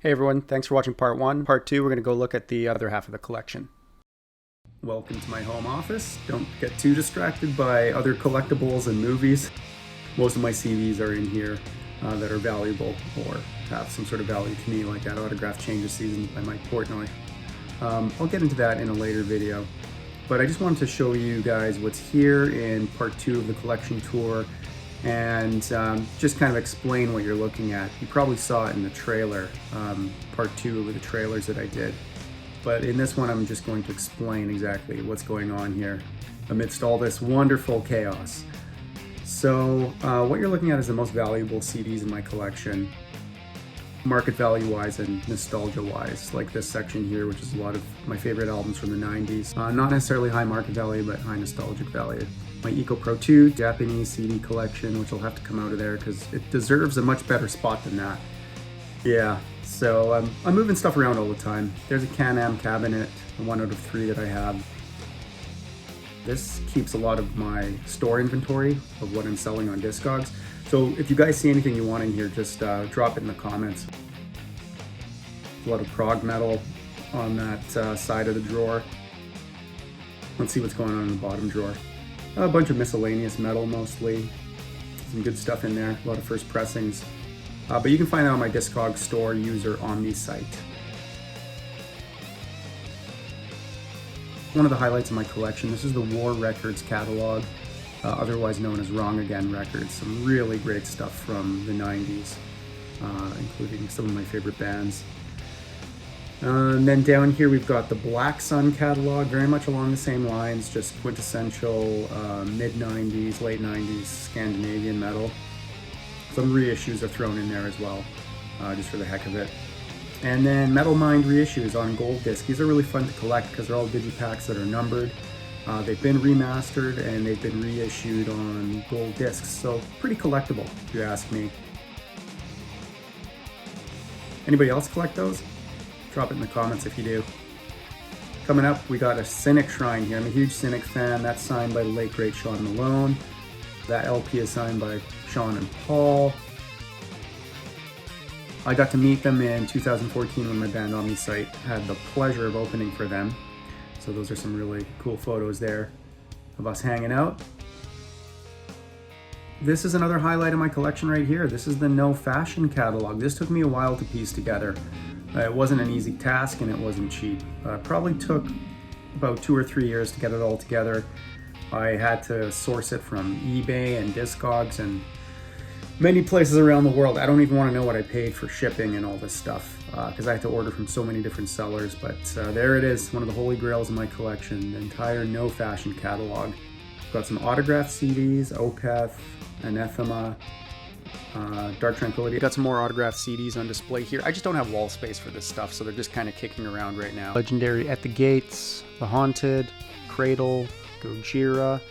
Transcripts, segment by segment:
Hey everyone, thanks for watching part 1. Part 2, we're going to go look at the other half of the collection. Welcome to my home office. Don't get too distracted by other collectibles and movies. Most of my CDs are in here that are valuable or have some sort of value to me, like that Autograph Changes Season by Mike Portnoy. I'll get into that in a later video, but I just wanted to show you guys what's here in part 2 of the collection tour and just kind of explain what you're looking at. You probably saw it in the trailer, part 2 of the trailers that I did. But in this one, I'm just going to explain exactly what's going on here amidst all this wonderful chaos. So what you're looking at is the most valuable CDs in my collection, market value wise and nostalgia wise, like this section here, which is a lot of my favorite albums from the 90s. Not necessarily high market value, but high nostalgic value. My Eco Pro 2 Japanese CD collection, which will have to come out of there because it deserves a much better spot than that. Yeah, so I'm moving stuff around all the time. There's a Can-Am cabinet, the 1 out of 3 that I have. This keeps a lot of my store inventory of what I'm selling on DISCOGS. So if you guys see anything you want in here, just drop it in the comments. A lot of prog metal on that side of the drawer. Let's see what's going on in the bottom drawer. A bunch of miscellaneous metal mostly. Some good stuff in there, a lot of first pressings. But you can find that on my DISCOGS store user OmnisighT. One of the highlights of my collection, this is the War Records catalog, otherwise known as Wrong Again Records. Some really great stuff from the 90s, including some of my favorite bands. And then down here we've got the Black Sun catalog, very much along the same lines, just quintessential mid-90s, late 90s Scandinavian metal. Some reissues are thrown in there as well, just for the heck of it. And then Metal Mind reissues on gold disc. These are really fun to collect because they're all Digipacks that are numbered. They've been remastered and they've been reissued on gold discs, so pretty collectible if you ask me. Anybody else collect those? Drop it in the comments if you do. Coming up, we got a Cynic shrine here. I'm a huge Cynic fan. That's signed by the late great Sean Malone. That LP is signed by Sean and Paul. I got to meet them in 2014 when my band OmnisighT had the pleasure of opening for them. So those are some really cool photos there of us hanging out. This is another highlight of my collection right here. This is the No Fashion catalog. This took me a while to piece together. It wasn't an easy task and it wasn't cheap. It probably took about 2 or 3 years to get it all together. I had to source it from eBay and DISCOGS and many places around the world. I don't even want to know what I paid for shipping and all this stuff because I had to order from so many different sellers. But there it is, one of the holy grails of my collection, the entire No Fashion catalog. Got some autographed CDs, Opeth, Anathema, Dark Tranquillity. Got some more autographed CDs on display here. I just don't have wall space for this stuff, so they're just kind of kicking around right now. Legendary At the Gates, The Haunted, Cradle, Gojira.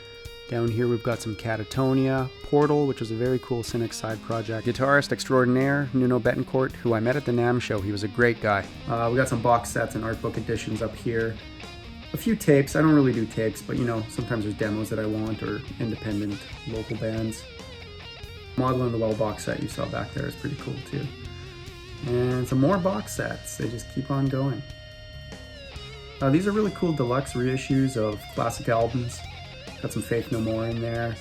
Down here we've got some Katatonia, Portal, which was a very cool Cynic side project. Guitarist extraordinaire, Nuno Betancourt, who I met at the NAMM show. He was a great guy. We got some box sets and art book editions up here. A few tapes. I don't really do tapes, but you know, sometimes there's demos that I want or independent local bands. Model in the Well box set you saw back there is pretty cool too. And some more box sets. They just keep on going. These are really cool deluxe reissues of classic albums. Got some Faith No More in there,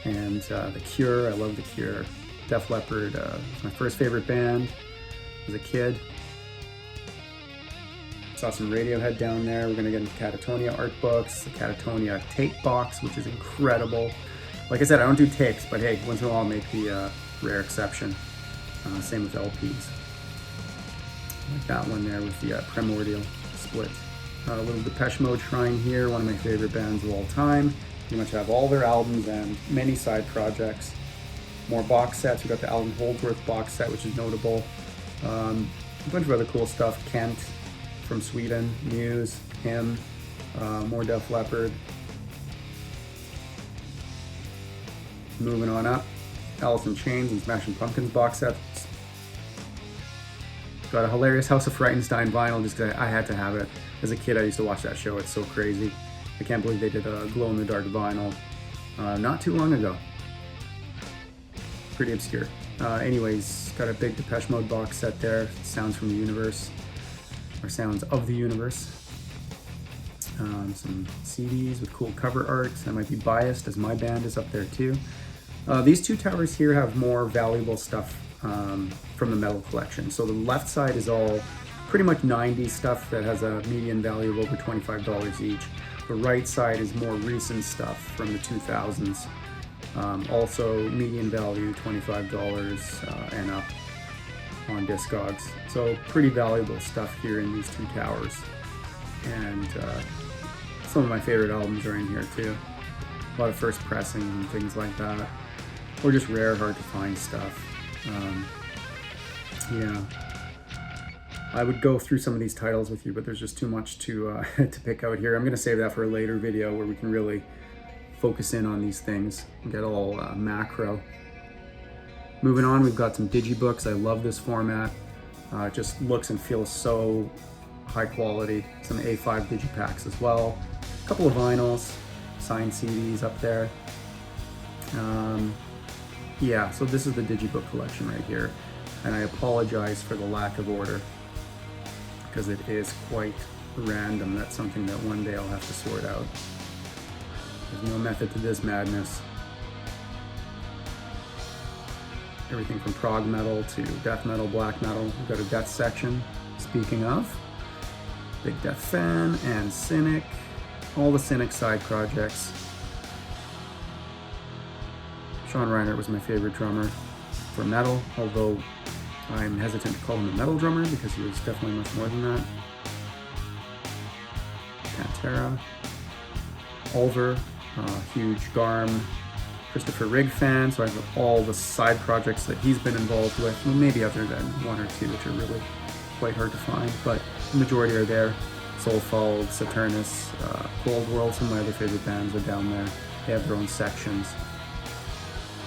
and The Cure. I love The Cure. Def Leppard was my first favorite band as a kid. Saw some Radiohead down there. We're going to get into Katatonia art books, the Katatonia tape box, which is incredible. Like I said, I don't do tapes, but hey, once in a while I'll make the rare exception. Same with LPs. Like that one there with the Primordial split. A little Depeche Mode shrine here, one of my favorite bands of all time. Pretty much have all their albums and many side projects. More box sets. We got the Alan Holdsworth box set, which is notable. A bunch of other cool stuff. Kent from Sweden, Muse, Him, more Def Leppard. Moving on up, Alice in Chains and Smashing Pumpkins box sets. Got a hilarious House of Frightenstein vinyl just because I had to have it. As a kid, I used to watch that show. It's so crazy. I can't believe they did a glow-in-the-dark vinyl not too long ago. Pretty obscure. Anyways, got a big Depeche Mode box set there, Sounds from the Universe, or Sounds of the Universe. Some CDs with cool cover art. I might be biased as my band is up there too. These two towers here have more valuable stuff from the metal collection. So the left side is all pretty much 90s stuff that has a median value of over $25 each. The right side is more recent stuff from the 2000s. Also median value $25 and up on DISCOGS. So pretty valuable stuff here in these two towers. And some of my favorite albums are in here too. A lot of first pressing and things like that. Or just rare, hard to find stuff. Yeah. I would go through some of these titles with you, but there's just too much to to pick out here. I'm going to save that for a later video where we can really focus in on these things and get all macro. Moving on, we've got some Digibooks. I love this format. It just looks and feels so high quality. Some A5 Digipacks as well. A couple of vinyls, signed CDs up there. Yeah, so this is the Digibook collection right here. And I apologize for the lack of order, because it is quite random. That's something that one day I'll have to sort out. There's no method to this madness. Everything from prog metal to death metal, black metal. We've got a death section. Speaking of, big death fan and Cynic. All the Cynic side projects. Sean Reinert was my favorite drummer for metal, although I'm hesitant to call him a metal drummer because he was definitely much more than that. Pantera, Ulver, huge Garm, Christopher Rigg fan, so I have all the side projects that he's been involved with, maybe other than one or two which are really quite hard to find, but the majority are there. Soulfall, Saturnus, Cold World, some of my other favorite bands are down there. They have their own sections.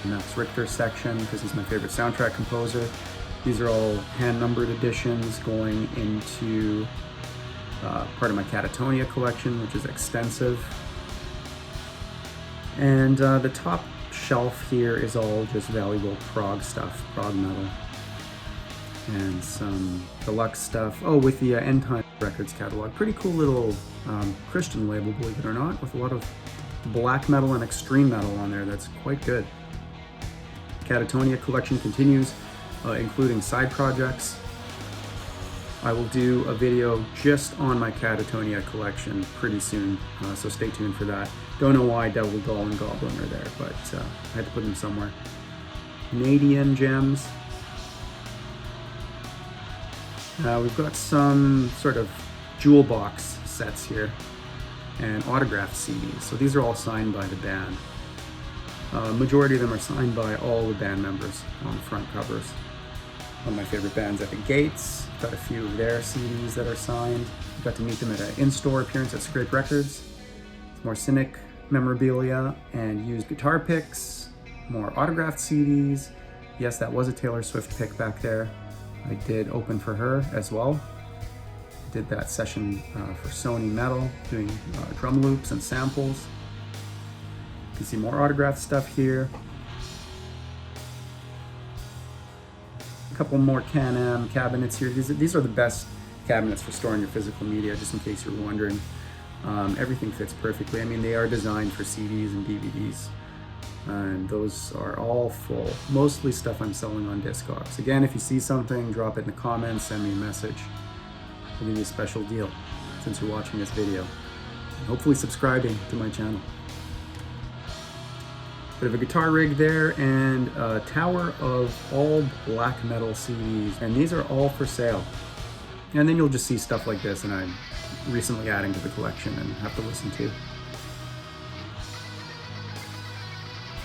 Max Richter's section, because he's my favorite soundtrack composer. These are all hand-numbered editions going into part of my Katatonia collection, which is extensive. And the top shelf here is all just valuable prog stuff, prog metal. And some deluxe stuff. Oh, with the ENDTIME Records catalog. Pretty cool little Christian label, believe it or not, with a lot of black metal and extreme metal on there. That's quite good. Katatonia collection continues, including side projects. I will do a video just on my Katatonia collection pretty soon, so stay tuned for that. Don't know why Devil Doll and Goblin are there, but I had to put them somewhere. Canadian gems. We've got some sort of jewel box sets here and autographed CDs. So these are all signed by the band. Majority of them are signed by all the band members on the front covers. One of my favorite bands at the Gates. Got a few of their CDs that are signed. Got to meet them at an in-store appearance at Scrape Records. More Cynic memorabilia and used guitar picks. More autographed CDs. Yes, that was a Taylor Swift pick back there. I did open for her as well. Did that session for Sony Metal, doing drum loops and samples. You can see more autographed stuff here. A couple more Can-Am cabinets here. These are the best cabinets for storing your physical media, just in case you're wondering. Everything fits perfectly. I mean, they are designed for CDs and DVDs. And those are all full. Mostly stuff I'm selling on DISCOGS. Again, if you see something, drop it in the comments, send me a message. I'll give you a special deal since you're watching this video. And hopefully subscribing to my channel. Bit of a guitar rig there and a tower of all black metal CDs. And these are all for sale. And then you'll just see stuff like this, and I'm recently adding to the collection and have to listen to.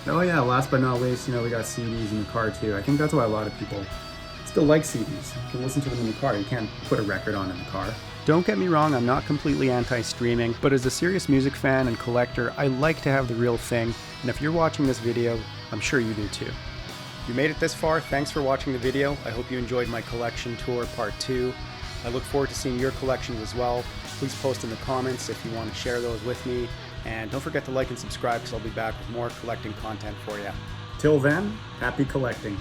Oh yeah, last but not least, we got CDs in the car too. I think that's why a lot of people still like CDs. You can listen to them in the car. You can't put a record on in the car. Don't get me wrong, I'm not completely anti-streaming, but as a serious music fan and collector, I like to have the real thing, and if you're watching this video, I'm sure you do too. If you made it this far, thanks for watching the video. I hope you enjoyed my collection tour part 2. I look forward to seeing your collections as well. Please post in the comments if you want to share those with me. And don't forget to like and subscribe, because I'll be back with more collecting content for you. Till then, happy collecting.